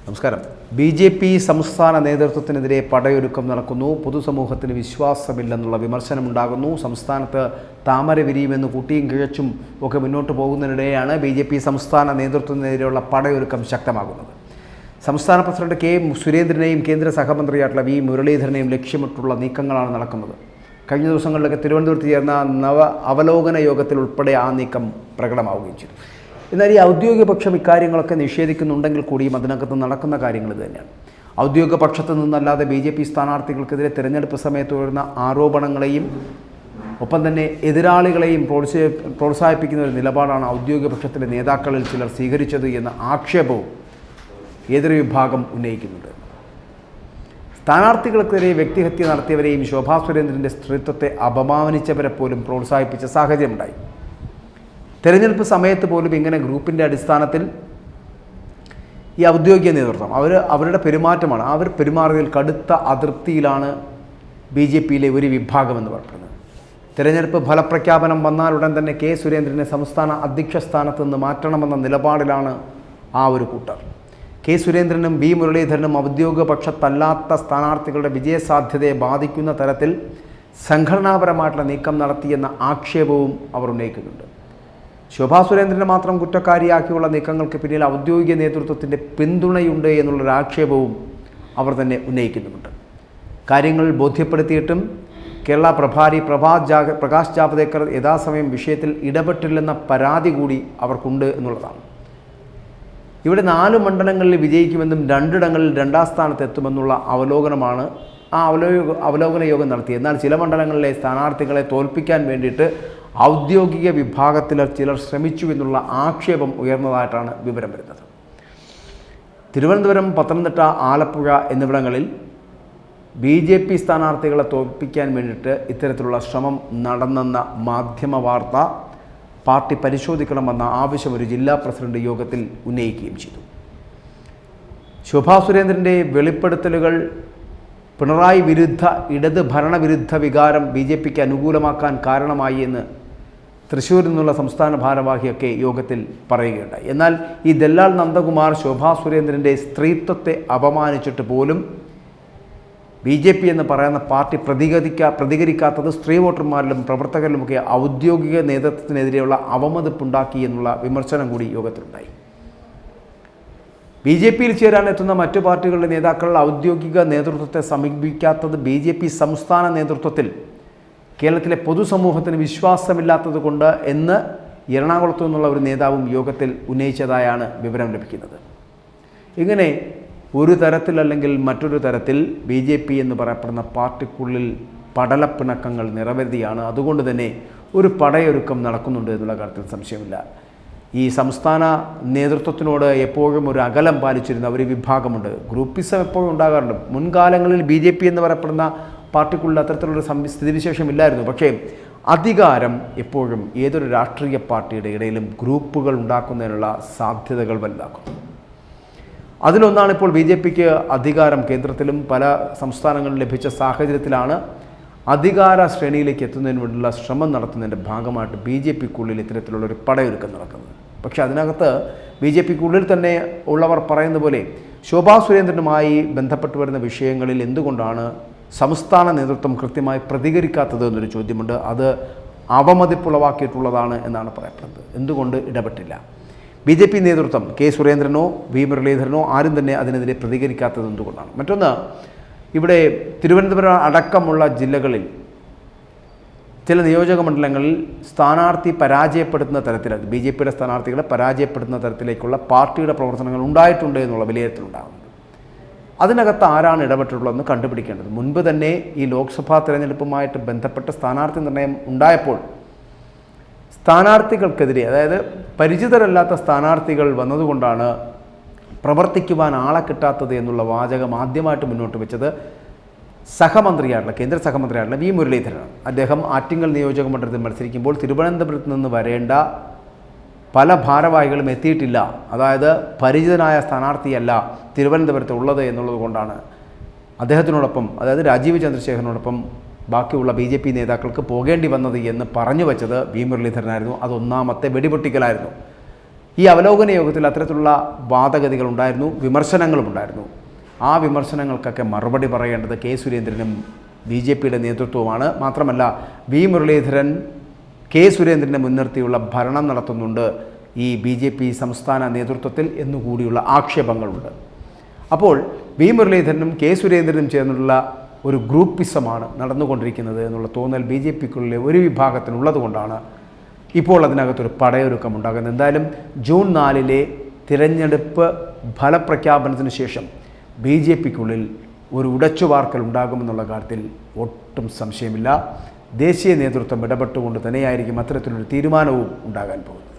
നമസ്കാരം. BJP സംസ്ഥാന നേതൃത്വത്തിനെതിരെ പടയൊരുക്കം നടക്കുന്നു. പൊതുസമൂഹത്തിന് വിശ്വാസമില്ലെന്നുള്ള വിമർശനമുണ്ടാകുന്നു. സംസ്ഥാനത്ത് താമര വിരിയുമെന്ന് കൂട്ടിയും കിഴച്ചും ഒക്കെ മുന്നോട്ട് പോകുന്നതിനിടെയാണ് BJP സംസ്ഥാന നേതൃത്വത്തിനെതിരെയുള്ള പടയൊരുക്കം ശക്തമാകുന്നത്. സംസ്ഥാന പ്രസിഡന്റ് K. സുരേന്ദ്രനെയും കേന്ദ്ര സഹമന്ത്രിയായിട്ടുള്ള V. മുരളീധരനെയും ലക്ഷ്യമിട്ടുള്ള നീക്കങ്ങളാണ് നടക്കുന്നത്. കഴിഞ്ഞ ദിവസങ്ങളിലൊക്കെ തിരുവനന്തപുരത്ത് ചേർന്ന അവലോകന യോഗത്തിൽ ഉൾപ്പെടെ ആ നീക്കം പ്രകടമാവുകയും ചെയ്തു. എന്നാൽ ഈ ഔദ്യോഗിക പക്ഷം ഇക്കാര്യങ്ങളൊക്കെ നിഷേധിക്കുന്നുണ്ടെങ്കിൽ കൂടിയും അതിനകത്ത് നടക്കുന്ന കാര്യങ്ങൾ ഇത് തന്നെയാണ്. ഔദ്യോഗിക പക്ഷത്തു നിന്നല്ലാതെ BJP സ്ഥാനാർത്ഥികൾക്കെതിരെ തിരഞ്ഞെടുപ്പ് സമയത്ത് ഉയർന്ന ആരോപണങ്ങളെയും ഒപ്പം തന്നെ എതിരാളികളെയും പ്രോത്സാഹിപ്പിക്കുന്ന ഒരു നിലപാടാണ് ഔദ്യോഗിക പക്ഷത്തിലെ നേതാക്കളിൽ ചിലർ സ്വീകരിച്ചത് എന്ന ആക്ഷേപവും ഏതൊരു വിഭാഗം ഉന്നയിക്കുന്നുണ്ട്. സ്ഥാനാർത്ഥികൾക്കെതിരെ വ്യക്തിഹത്യ നടത്തിയവരെയും ശോഭാ സുരേന്ദ്രൻ്റെ സ്ത്രീത്വത്തെ അപമാനിച്ചവരെ പോലും പ്രോത്സാഹിപ്പിച്ച സാഹചര്യമുണ്ടായി. തെരഞ്ഞെടുപ്പ് സമയത്ത് പോലും ഇങ്ങനെ ഗ്രൂപ്പിൻ്റെ അടിസ്ഥാനത്തിൽ ഈ ഔദ്യോഗിക നേതൃത്വം അവരുടെ പെരുമാറ്റമാണ്, അവർ പെരുമാറിയതിൽ കടുത്ത അതൃപ്തിയിലാണ് BJPയിലെ ഒരു വിഭാഗം എന്ന് പറയുന്നത്. തെരഞ്ഞെടുപ്പ് ഫലപ്രഖ്യാപനം വന്നാലുടൻ തന്നെ K. സുരേന്ദ്രനെ സംസ്ഥാന അധ്യക്ഷ സ്ഥാനത്ത് നിന്ന് മാറ്റണമെന്ന നിലപാടിലാണ് ആ ഒരു കൂട്ടർ. K. സുരേന്ദ്രനും V. മുരളീധരനും ഔദ്യോഗിക പക്ഷത്തല്ലാത്ത സ്ഥാനാർത്ഥികളുടെ വിജയസാധ്യതയെ ബാധിക്കുന്ന തരത്തിൽ സംഘടനാപരമായിട്ടുള്ള നീക്കം നടത്തിയെന്ന ആക്ഷേപവും അവർ ഉന്നയിക്കുന്നുണ്ട്. ശോഭാ സുരേന്ദ്രനെ മാത്രം കുറ്റക്കാരിയാക്കിയുള്ള നീക്കങ്ങൾക്ക് പിന്നിൽ ഔദ്യോഗിക നേതൃത്വത്തിൻ്റെ പിന്തുണയുണ്ട് എന്നുള്ളൊരു ആക്ഷേപവും അവർ തന്നെ ഉന്നയിക്കുന്നുമുണ്ട്. കാര്യങ്ങൾ ബോധ്യപ്പെടുത്തിയിട്ടും കേരള പ്രഭാരി പ്രകാശ് ജാവ്ദേക്കർ യഥാസമയം വിഷയത്തിൽ ഇടപെട്ടില്ലെന്ന പരാതി കൂടി അവർക്കുണ്ട് എന്നുള്ളതാണ്. ഇവിടെ 4 മണ്ഡലങ്ങളിൽ വിജയിക്കുമെന്നും 2 ഇടങ്ങളിൽ 2ാം സ്ഥാനത്ത് എത്തുമെന്നുള്ള അവലോകനമാണ് ആ അവലോകന യോഗം നടത്തിയത്. എന്നാൽ ചില മണ്ഡലങ്ങളിലെ സ്ഥാനാർത്ഥികളെ തോൽപ്പിക്കാൻ വേണ്ടിയിട്ട് ഔദ്യോഗിക വിഭാഗത്തിൽ ചിലർ ശ്രമിച്ചു എന്നുള്ള ആക്ഷേപം ഉയർന്നതായിട്ടാണ് വിവരം വരുന്നത്. തിരുവനന്തപുരം, പത്തനംതിട്ട, ആലപ്പുഴ എന്നിവിടങ്ങളിൽ BJP സ്ഥാനാർത്ഥികളെ തോൽപ്പിക്കാൻ വേണ്ടിയിട്ട് ഇത്തരത്തിലുള്ള ശ്രമം നടന്നെന്ന മാധ്യമ വാർത്ത പാർട്ടി പരിശോധിക്കണമെന്ന ആവശ്യം ഒരു ജില്ലാ പ്രസിഡന്റ് യോഗത്തിൽ ഉന്നയിക്കുകയും ചെയ്തു. ശോഭാ സുരേന്ദ്രൻ്റെ വെളിപ്പെടുത്തലുകൾ പിണറായി വിരുദ്ധ ഇടത് ഭരണവിരുദ്ധ വികാരം BJPക്ക് അനുകൂലമാക്കാൻ കാരണമായി എന്ന് തൃശ്ശൂരിൽ നിന്നുള്ള സംസ്ഥാന ഭാരവാഹിയൊക്കെ യോഗത്തിൽ പറയുകയുണ്ടായി. എന്നാൽ ഈ ദല്ലാൽ നന്ദകുമാർ ശോഭാ സുരേന്ദ്രൻ്റെ സ്ത്രീത്വത്തെ അപമാനിച്ചിട്ട് പോലും BJP എന്ന് പറയുന്ന പാർട്ടി പ്രതികരിക്കാത്തത് സ്ത്രീ വോട്ടർമാരിലും പ്രവർത്തകരിലുമൊക്കെ ഔദ്യോഗിക നേതൃത്വത്തിനെതിരെയുള്ള അവമതിപ്പുണ്ടാക്കി എന്നുള്ള വിമർശനം കൂടി യോഗത്തിലുണ്ടായി. BJPയിൽ ചേരാനെത്തുന്ന മറ്റു പാർട്ടികളുടെ നേതാക്കൾ ഔദ്യോഗിക നേതൃത്വത്തെ സമീപിക്കാത്തത് BJP സംസ്ഥാന നേതൃത്വത്തിൽ കേരളത്തിലെ പൊതുസമൂഹത്തിന് വിശ്വാസമില്ലാത്തത് കൊണ്ട് എന്ന് എറണാകുളത്തു നിന്നുള്ള ഒരു നേതാവും യോഗത്തിൽ ഉന്നയിച്ചതായാണ് വിവരം ലഭിക്കുന്നത്. ഇങ്ങനെ ഒരു തരത്തിലല്ലെങ്കിൽ മറ്റൊരു തരത്തിൽ BJP എന്ന് പറയപ്പെടുന്ന പാർട്ടിക്കുള്ളിൽ പടലപ്പിണക്കങ്ങൾ നിരവധിയാണ്. അതുകൊണ്ട് തന്നെ ഒരു പടയൊരുക്കം നടക്കുന്നുണ്ട് എന്നുള്ള കാര്യത്തിൽ സംശയമില്ല. ഈ സംസ്ഥാന നേതൃത്വത്തിനോട് എപ്പോഴും ഒരു അകലം പാലിച്ചിരുന്ന ഒരു വിഭാഗമുണ്ട്. ഗ്രൂപ്പിസം എപ്പോഴും ഉണ്ടാകാറുണ്ട്. മുൻകാലങ്ങളിൽ BJP എന്ന് പറയപ്പെടുന്ന പാർട്ടിക്കുള്ളിൽ അത്തരത്തിലുള്ളൊരു സ്ഥിതിവിശേഷം ഇല്ലായിരുന്നു. പക്ഷേ അധികാരം എപ്പോഴും ഏതൊരു രാഷ്ട്രീയ പാർട്ടിയുടെ ഇടയിലും ഗ്രൂപ്പുകൾ ഉണ്ടാക്കുന്നതിനുള്ള സാധ്യതകൾ വലുതാക്കുന്നു. അതിലൊന്നാണ് ഇപ്പോൾ BJPക്ക് അധികാരം കേന്ദ്രത്തിലും പല സംസ്ഥാനങ്ങളിലും ലഭിച്ച സാഹചര്യത്തിലാണ് അധികാര ശ്രേണിയിലേക്ക് എത്തുന്നതിന് വേണ്ടിയുള്ള ശ്രമം നടത്തുന്നതിൻ്റെ ഭാഗമായിട്ട് BJPക്കുള്ളിൽ ഇത്തരത്തിലുള്ളൊരു പടയൊരുക്കം നടക്കുന്നത്. പക്ഷേ അതിനകത്ത് BJPക്കുള്ളിൽ തന്നെ ഉള്ളവർ പറയുന്ന പോലെ ശോഭാ സുരേന്ദ്രനുമായി ബന്ധപ്പെട്ട് വരുന്ന വിഷയങ്ങളിൽ എന്തുകൊണ്ടാണ് സംസ്ഥാന നേതൃത്വം കൃത്യമായി പ്രതികരിക്കാത്തത് എന്നൊരു ചോദ്യമുണ്ട്. അത് അവമതിപ്പുളവാക്കിയിട്ടുള്ളതാണ് എന്നാണ് പറയപ്പെടുന്നത്. എന്തുകൊണ്ട് ഇടപെട്ടില്ല? BJP നേതൃത്വം K. സുരേന്ദ്രനോ V. മുരളീധരനോ ആരും തന്നെ അതിനെതിരെ പ്രതികരിക്കാത്തത് എന്തുകൊണ്ടാണ്? മറ്റൊന്ന്, ഇവിടെ തിരുവനന്തപുരം അടക്കമുള്ള ജില്ലകളിൽ ചില നിയോജക മണ്ഡലങ്ങളിൽ സ്ഥാനാർത്ഥി പരാജയപ്പെടുത്തുന്ന തരത്തിൽ BJPയുടെ സ്ഥാനാർത്ഥികളെ പരാജയപ്പെടുത്തുന്ന തരത്തിലേക്കുള്ള പാർട്ടിയുടെ പ്രവർത്തനങ്ങൾ ഉണ്ടായിട്ടുണ്ട് എന്നുള്ള വിലയിരുത്തലുണ്ടാകുന്നുണ്ട്. അതിനകത്ത് ആരാണ് ഇടപെട്ടിട്ടുള്ളതെന്ന് കണ്ടുപിടിക്കേണ്ടത്. മുൻപ് തന്നെ ഈ ലോക്സഭാ തിരഞ്ഞെടുപ്പുമായിട്ട് ബന്ധപ്പെട്ട സ്ഥാനാർത്ഥി നിർണയം ഉണ്ടായപ്പോൾ സ്ഥാനാർത്ഥികൾക്കെതിരെ, അതായത് പരിചിതരല്ലാത്ത സ്ഥാനാർത്ഥികൾ വന്നതുകൊണ്ടാണ് പ്രവർത്തിക്കുവാൻ ആളെ കിട്ടാത്തത് എന്നുള്ള വാചകം ആദ്യമായിട്ട് മുന്നോട്ട് വെച്ചത് കേന്ദ്ര സഹമന്ത്രിയായിട്ടുള്ള V. മുരളീധരനാണ്. അദ്ദേഹം ആറ്റിങ്ങൽ നിയോജക മണ്ഡലത്തിൽ മത്സരിക്കുമ്പോൾ തിരുവനന്തപുരത്ത് നിന്ന് വരേണ്ട പല ഭാരവാഹികളും എത്തിയിട്ടില്ല. അതായത് പരിചിതനായ സ്ഥാനാർത്ഥിയല്ല തിരുവനന്തപുരത്ത് ഉള്ളത് എന്നുള്ളത് കൊണ്ടാണ് അദ്ദേഹത്തിനോടൊപ്പം, അതായത് രാജീവ് ചന്ദ്രശേഖരനോടൊപ്പം ബാക്കിയുള്ള BJP നേതാക്കൾക്ക് പോകേണ്ടി വന്നത് എന്ന് പറഞ്ഞു വച്ചത് V. മുരളീധരനായിരുന്നു. അതൊന്നാമത്തെ വെടിപൊട്ടിക്കലായിരുന്നു. ഈ അവലോകന യോഗത്തിൽ അത്തരത്തിലുള്ള വാദഗതികൾ ഉണ്ടായിരുന്നു, വിമർശനങ്ങളും ഉണ്ടായിരുന്നു. ആ വിമർശനങ്ങൾക്കൊക്കെ മറുപടി പറയേണ്ടത് കെ സുരേന്ദ്രനും ബി ജെ പിയുടെ നേതൃത്വവുമാണ്. മാത്രമല്ല വി മുരളീധരൻ കെ സുരേന്ദ്രനെ മുൻനിർത്തിയുള്ള ഭരണം നടത്തുന്നുണ്ട് ഈ ബി ജെ പി സംസ്ഥാന നേതൃത്വത്തിൽ എന്നുകൂടിയുള്ള ആക്ഷേപങ്ങളുണ്ട്. അപ്പോൾ വി മുരളീധരനും കെ സുരേന്ദ്രനും ചേർന്നുള്ള ഒരു ഗ്രൂപ്പിസമാണ് നടന്നുകൊണ്ടിരിക്കുന്നത് എന്നുള്ള തോന്നൽ ബി ജെ പിക്കുള്ളിലെ ഒരു വിഭാഗത്തിനുള്ളത് കൊണ്ടാണ് ഇപ്പോൾ അതിനകത്തൊരു പടയൊരുക്കം ഉണ്ടാകുന്നത്. എന്തായാലും ജൂൺ 4 തിരഞ്ഞെടുപ്പ് ഫലപ്രഖ്യാപനത്തിന് ശേഷം ബി ജെ പിക്കുള്ളിൽ ഒരു ഉടച്ചുവാർക്കൽ ഉണ്ടാകുമെന്നുള്ള കാര്യത്തിൽ ഒട്ടും സംശയമില്ല. ദേശീയ നേതൃത്വം ഇടപെട്ടുകൊണ്ട് തന്നെയായിരിക്കും അത്തരത്തിലൊരു തീരുമാനവും ഉണ്ടാകാൻ പോകുന്നത്.